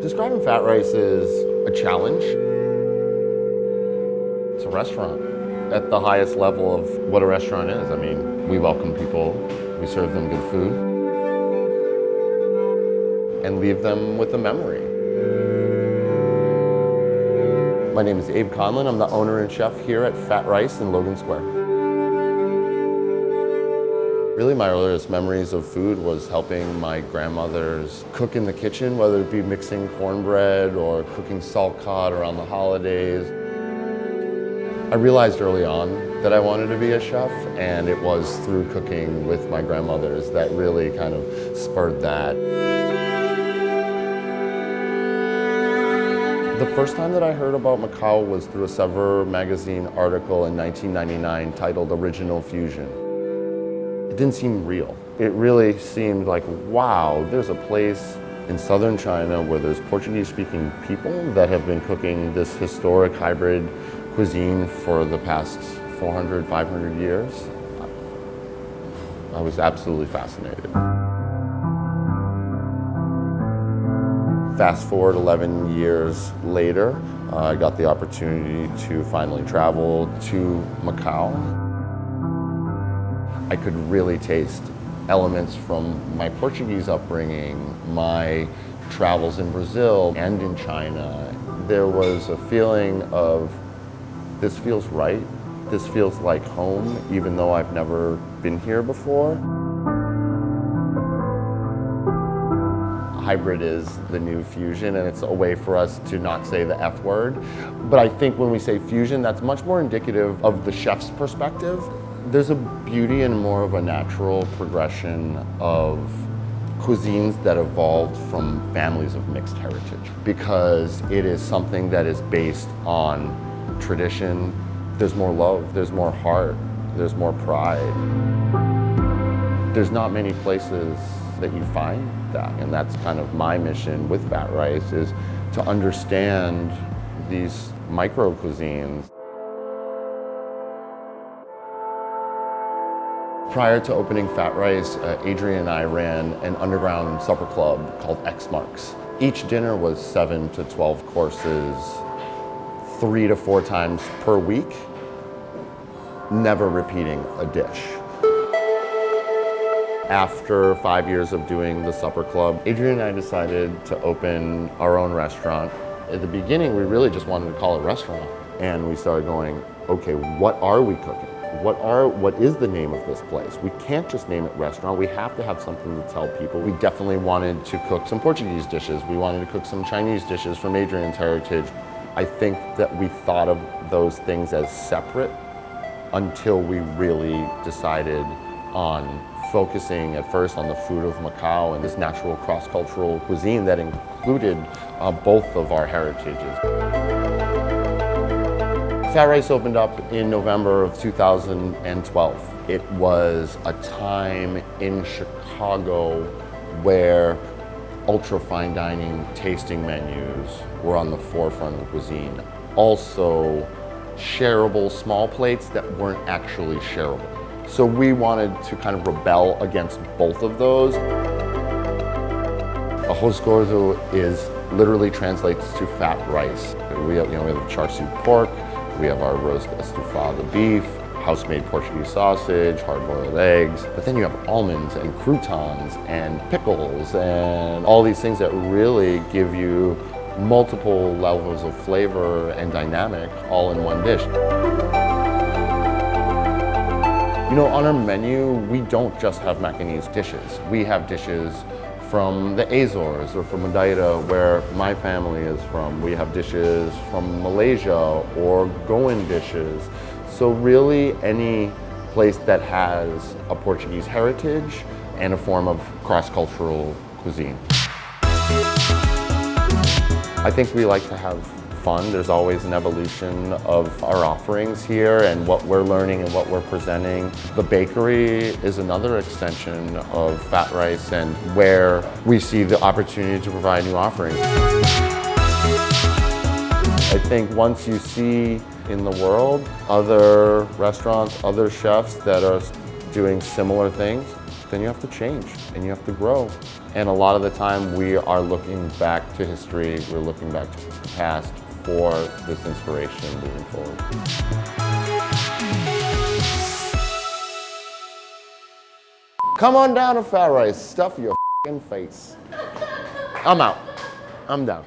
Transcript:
Describing Fat Rice is a challenge. It's a restaurant at the highest level of what a restaurant is. I mean, we welcome people, we serve them good food, and leave them with a memory. My name is Abe Conlon. I'm the owner and chef here at Fat Rice in Logan Square. Really, my earliest memories of food was helping my grandmothers cook in the kitchen, whether it be mixing cornbread or cooking salt cod around the holidays. I realized early on that I wanted to be a chef, and it was through cooking with my grandmothers that really kind of spurred that. The first time that I heard about Macau was through a Sever magazine article in 1999 titled Original Fusion. It didn't seem real. It really seemed like, wow, there's a place in southern China where there's Portuguese-speaking people that have been cooking this historic hybrid cuisine for the past 400, 500 years. I was absolutely fascinated. Fast forward 11 years later, I got the opportunity to finally travel to Macau. I could really taste elements from my Portuguese upbringing, my travels in Brazil and in China. There was a feeling of, this feels right, this feels like home, even though I've never been here before. Hybrid is the new fusion, and it's a way for us to not say the F word. But I think when we say fusion, that's much more indicative of the chef's perspective. There's a beauty and more of a natural progression of cuisines that evolved from families of mixed heritage, because it is something that is based on tradition. There's more love, there's more heart, there's more pride. There's not many places that you find that, and that's kind of my mission with Fat Rice, is to understand these micro cuisines. Prior to opening Fat Rice, Adrian and I ran an underground supper club called X Marks. Each dinner was 7 to 12 courses, 3 to 4 times per week, never repeating a dish. After 5 years of doing the supper club, Adrian and I decided to open our own restaurant. At the beginning, we really just wanted to call it a restaurant. And we started going, okay, what are we cooking? What is the name of this place? We can't just name it restaurant. We have to have something to tell people. We definitely wanted to cook some Portuguese dishes. We wanted to cook some Chinese dishes from Adrian's heritage. I think that we thought of those things as separate until we really decided on focusing at first on the food of Macau and this natural cross-cultural cuisine that included both of our heritages. Fat Rice opened up in November of 2012. It was a time in Chicago where ultra fine dining tasting menus were on the forefront of cuisine. Also, shareable small plates that weren't actually shareable. So we wanted to kind of rebel against both of those. Arroz gordo literally translates to fat rice. We have char siu pork, we have our roast estufado beef, house-made Portuguese sausage, hard-boiled eggs, but then you have almonds and croutons and pickles and all these things that really give you multiple levels of flavor and dynamic all in one dish. You know, on our menu, we don't just have Macanese dishes. We have dishes from the Azores or from Madeira, where my family is from. We have dishes from Malaysia or Goan dishes. So really any place that has a Portuguese heritage and a form of cross-cultural cuisine. I think we like to have fun. There's always an evolution of our offerings here and what we're learning and what we're presenting. The bakery is another extension of Fat Rice and where we see the opportunity to provide new offerings. I think once you see in the world other restaurants, other chefs that are doing similar things, then you have to change and you have to grow. And a lot of the time we are looking back to history, we're looking back to the past for this inspiration moving forward. Come on down to Fat Rice, stuff your f***ing face. I'm out. I'm done.